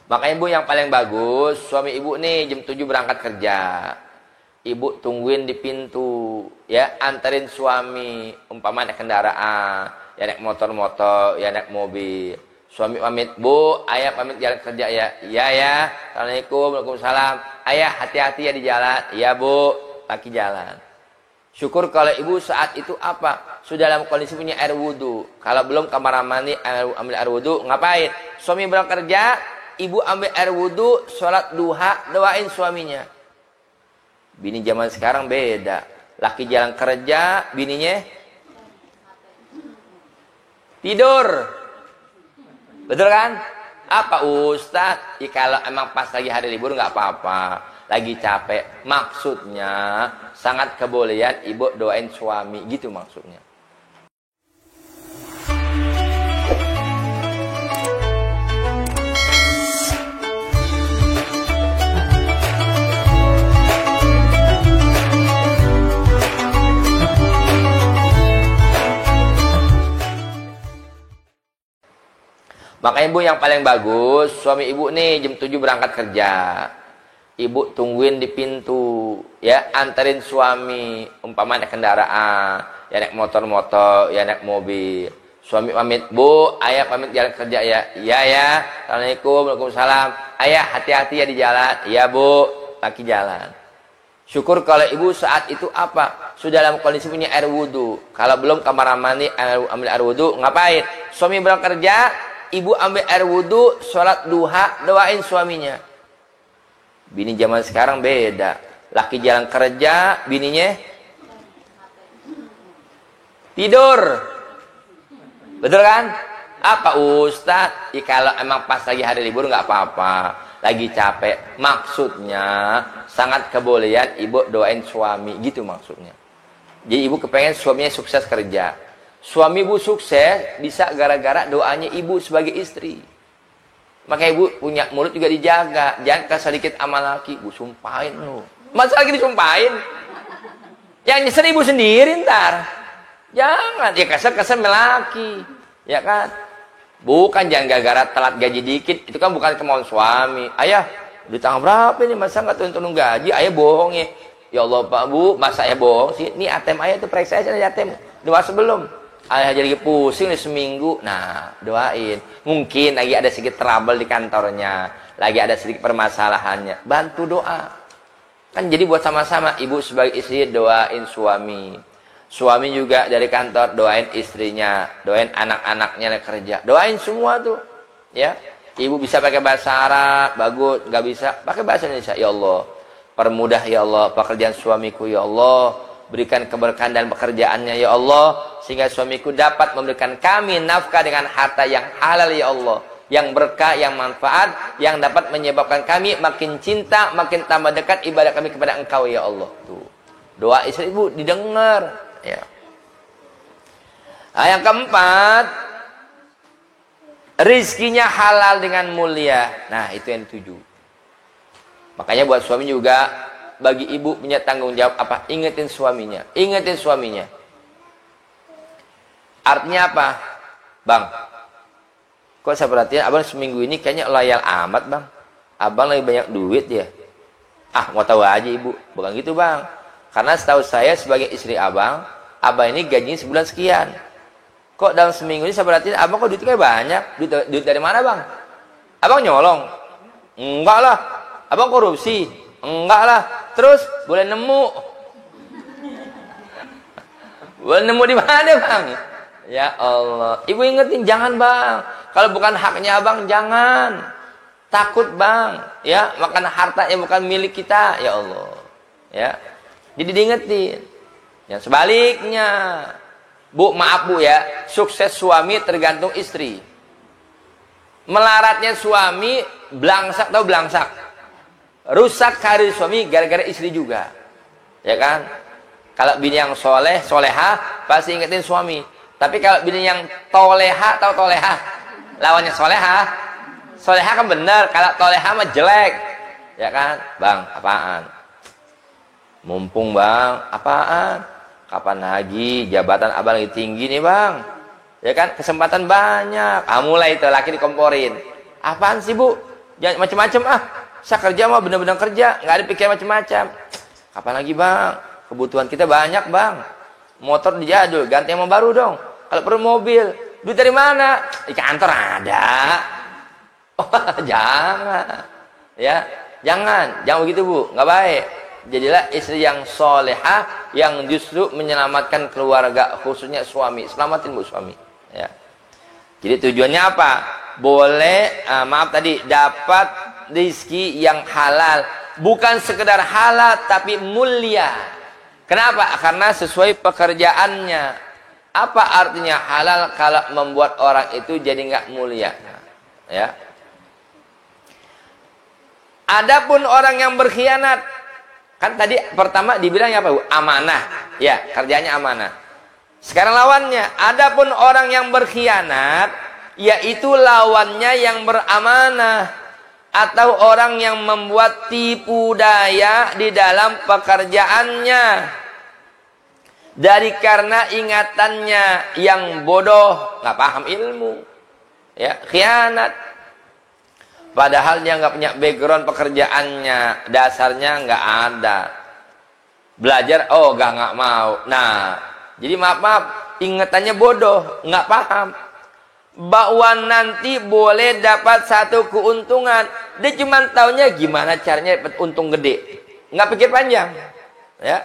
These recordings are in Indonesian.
Makanya ibu yang paling bagus, suami ibu nih jam 7 berangkat kerja. Ibu tungguin di pintu, ya, anterin suami, umpama naik kendaraan, ya naik motor-motor, ya naik mobil. Suami pamit, "Bu, ayah pamit jalan kerja ya." "Iya ya." "Assalamualaikum." "Waalaikumsalam." "Ayah hati-hati ya di jalan." "Iya Bu." Laki jalan. Syukur kalau ibu saat itu apa? Sudah dalam kondisi punya air wudhu. Kalau belum kamar mandi, ambil air wudhu, ngapain? Suami berangkat kerja, ibu ambil air wudhu, sholat duha, doain suaminya. Bini zaman sekarang beda. Laki jalan kerja, bininya tidur. Betul kan? Apa Ustadz? Ya, kalau emang pas lagi hari libur nggak apa-apa. Lagi capek. Maksudnya sangat kebolehan ibu doain suami. Gitu maksudnya. Makanya ibu yang paling bagus, suami ibu nih jam 7 berangkat kerja. Ibu tungguin di pintu, ya, anterin suami, umpama naik kendaraan, ya naik motor-motor, ya naik mobil. Suami pamit, "Bu, ayah pamit jalan kerja ya." "Iya ya." "Assalamualaikum." "Waalaikumsalam." "Ayah hati-hati ya di jalan." "Iya Bu." Laki jalan. Syukur kalau ibu saat itu apa? Sudah dalam kondisi punya air wudhu. Kalau belum kamar mandi, ambil air wudhu, ngapain? Suami berangkat kerja, ibu ambil air wudhu, sholat duha, doain suaminya. Bini zaman sekarang beda. Laki jalan kerja, bininya tidur. Betul kan? Apa Ustadz? Ya, kalau emang pas lagi hari libur nggak apa-apa. Lagi capek. Maksudnya sangat kebolehan ibu doain suami. Gitu maksudnya. Jadi ibu kepengen suaminya sukses kerja. Suami ibu sukses bisa gara-gara doanya ibu sebagai istri. Makanya ibu punya mulut juga dijaga. Jangan kasih sedikit sama laki. "Bu, sumpahin lu." Masa lagi disumpahin? Yang nyesel ibu sendiri ntar. Jangan. Ya kasar-kasar melaki. Ya kan? Bukan jangan gara-gara telat gaji dikit. Itu kan bukan kemauan suami. "Ayah, di tanggal berapa ini? Masa nggak turun-turun gaji?" Ayah bohong ya. "Ya Allah Pak Bu, masa ayah bohong sih? Ini ATM ayah itu periksa aja ATM. Dua sebelum. Ayah jadi pusing nih seminggu." Nah, doain. Mungkin lagi ada sedikit trouble di kantornya. Lagi ada sedikit permasalahannya. Bantu doa. Kan jadi buat sama-sama. Ibu sebagai istri doain suami. Suami juga dari kantor doain istrinya. Doain anak-anaknya yang kerja. Doain semua tuh. Ya. Ibu bisa pakai bahasa Arab. Bagus. Nggak bisa. Pakai bahasa Indonesia. "Ya Allah. Permudah ya Allah pekerjaan suamiku ya Allah. Berikan keberkahan dan pekerjaannya ya Allah. Sehingga suamiku dapat memberikan kami nafkah dengan harta yang halal ya Allah. Yang berkah, yang manfaat. Yang dapat menyebabkan kami makin cinta, makin tambah dekat ibadah kami kepada Engkau ya Allah." Tuh. Doa istri ibu didengar. Ya. Nah, yang keempat, rizkinya halal dengan mulia. Nah, itu yang tujuh. Makanya buat suami juga, bagi ibu punya tanggung jawab apa? Ingetin suaminya. Ingetin suaminya. Artinya apa? "Bang, kok saya perhatian abang seminggu ini kayaknya loyal amat bang. Abang lagi banyak duit ya." "Ah, mau tahu aja ibu." "Bukan gitu bang. Karena setahu saya sebagai istri abang ini gajinya sebulan sekian. Kok dalam seminggu ini saya perhatiin abang kok duitnya banyak. Duit dari mana bang? Abang nyolong?" "Enggak lah." "Abang korupsi?" "Enggak lah." "Terus boleh nemu?" "Boleh nemu di mana bang?" Ya Allah. Ibu ingetin, jangan bang. Kalau bukan haknya abang, jangan. Takut bang. Ya, makan harta yang bukan milik kita. Ya Allah. Ya. Jadi diingetin. Yang sebaliknya. Bu, maaf bu ya. Sukses suami tergantung istri. Melaratnya suami, belangsak atau belangsak. Rusak karir suami gara-gara istri juga. Ya kan? Kalau bini yang soleh, soleha, pasti ingetin suami. Tapi kalau bini yang toleha atau toleha, lawannya soleha. Soleha kan benar, kalau toleha mah jelek. Ya kan? "Bang, apaan?" "Mumpung bang." "Apaan?" "Kapan lagi jabatan abang lagi tinggi nih bang." Ya kan? Kesempatan banyak. Ah, mulai itu laki dikomporin. "Apaan sih bu?" Jangan macam-macam ah. Saya kerja mah benar-benar kerja, nggak ada pikiran macam-macam. Kapan lagi bang? Kebutuhan kita banyak bang. Motor dijadul, ganti yang baru dong. Kalau perlu mobil, duit dari mana? Di kantor ada. Oh, jangan. Ya, jangan begitu bu, nggak baik. Jadilah istri yang solehah, yang justru menyelamatkan keluarga, khususnya suami. Selamatin bu suami. Ya. Jadi tujuannya apa? Boleh, maaf tadi, dapat rizki yang halal. Bukan sekedar halal, tapi mulia. Kenapa? Karena sesuai pekerjaannya. Apa artinya halal kalau membuat orang itu jadi nggak mulia? Ya. Adapun orang yang berkhianat, kan tadi pertama dibilangnya apa bu? Amanah. Ya, kerjanya amanah. Sekarang lawannya, adapun orang yang berkhianat, yaitu lawannya yang beramanah, atau orang yang membuat tipu daya di dalam pekerjaannya, dari karena ingatannya yang bodoh, nggak paham ilmu, ya khianat. Padahal dia nggak punya background pekerjaannya, dasarnya nggak ada. Belajar, oh nggak mau. Nah, jadi maaf, ingatannya bodoh, nggak paham. Bahwa nanti boleh dapat satu keuntungan, dia cuma taunya gimana caranya dapat untung gede, nggak pikir panjang, ya.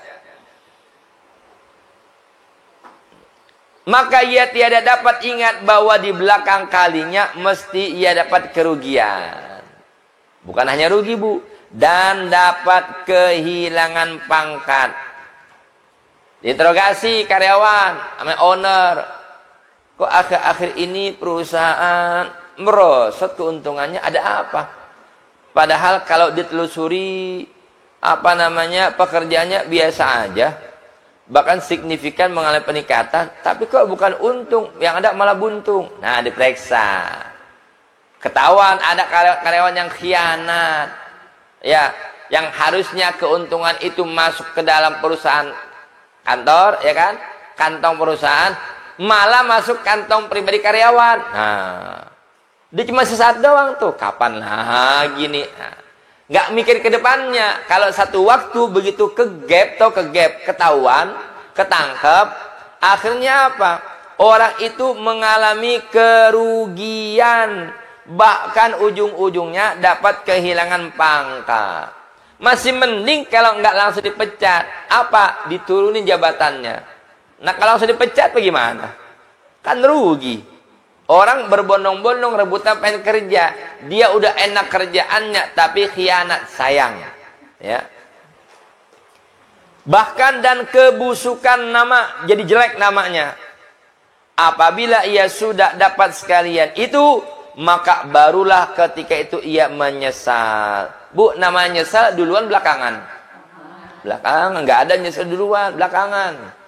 Maka ia tiada dapat ingat bahwa di belakang kalinya mesti ia dapat kerugian. Bukan hanya rugi bu, dan dapat kehilangan pangkat. Interogasi karyawan, sama owner. Kok akhir-akhir ini perusahaan merosot keuntungannya, ada apa? Padahal kalau ditelusuri, pekerjaannya biasa aja. Bahkan signifikan mengalami peningkatan, tapi kok bukan untung, yang ada malah buntung. Nah, diperiksa. Ketahuan ada karyawan yang khianat. Ya, yang harusnya keuntungan itu masuk ke dalam perusahaan kantor, ya kan? Kantong perusahaan, malah masuk kantong pribadi karyawan. Nah, dia cuma sesaat doang tuh. Kapan lagi nih? Nah, nggak mikir ke depannya. Kalau satu waktu begitu ketahuan, ketangkep, akhirnya apa? Orang itu mengalami kerugian, bahkan ujung-ujungnya dapat kehilangan pangkat. Masih mending kalau nggak langsung dipecat, apa? Diturunin jabatannya. Nah, kalau langsung dipecat bagaimana? Kan rugi. Orang berbondong-bondong rebutan pengen kerja, dia udah enak kerjaannya, tapi khianat, sayang, ya. Bahkan dan kebusukan nama, jadi jelek namanya. Apabila ia sudah dapat sekalian itu, maka barulah ketika itu ia menyesal. Bu, namanya nyesal duluan belakangan? Belakangan, nggak ada nyesal duluan, belakangan.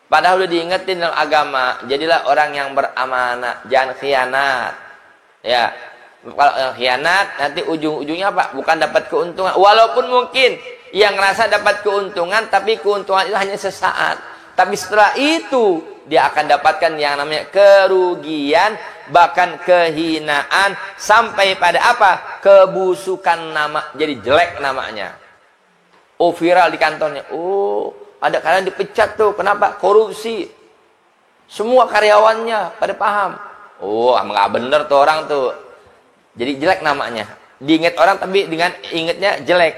Padahal udah diingetin dalam agama, jadilah orang yang beramanah, jangan khianat. Ya, kalau khianat nanti ujung-ujungnya apa? Bukan dapat keuntungan. Walaupun mungkin yang ngerasa dapat keuntungan, tapi keuntungan itu hanya sesaat. Tapi setelah itu dia akan dapatkan yang namanya kerugian, bahkan kehinaan, sampai pada apa? Kebusukan nama, jadi jelek namanya. Oh, viral di kantornya. Oh, ada karyawan dipecat tuh, kenapa? Korupsi. Semua karyawannya pada paham. Oh, nggak bener tuh orang tuh. Jadi jelek namanya. Diingat orang tapi dengan ingatnya jelek.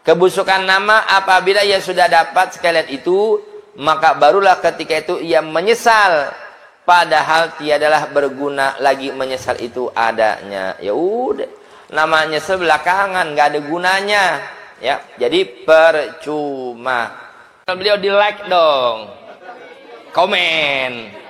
Kebusukan nama apabila ia sudah dapat sekalian itu, maka barulah ketika itu ia menyesal. Padahal tiadalah berguna lagi menyesal itu adanya. Ya udah, namanya nyesel belakangan, nggak ada gunanya. Ya, jadi percuma. Beliau di like dong, komen.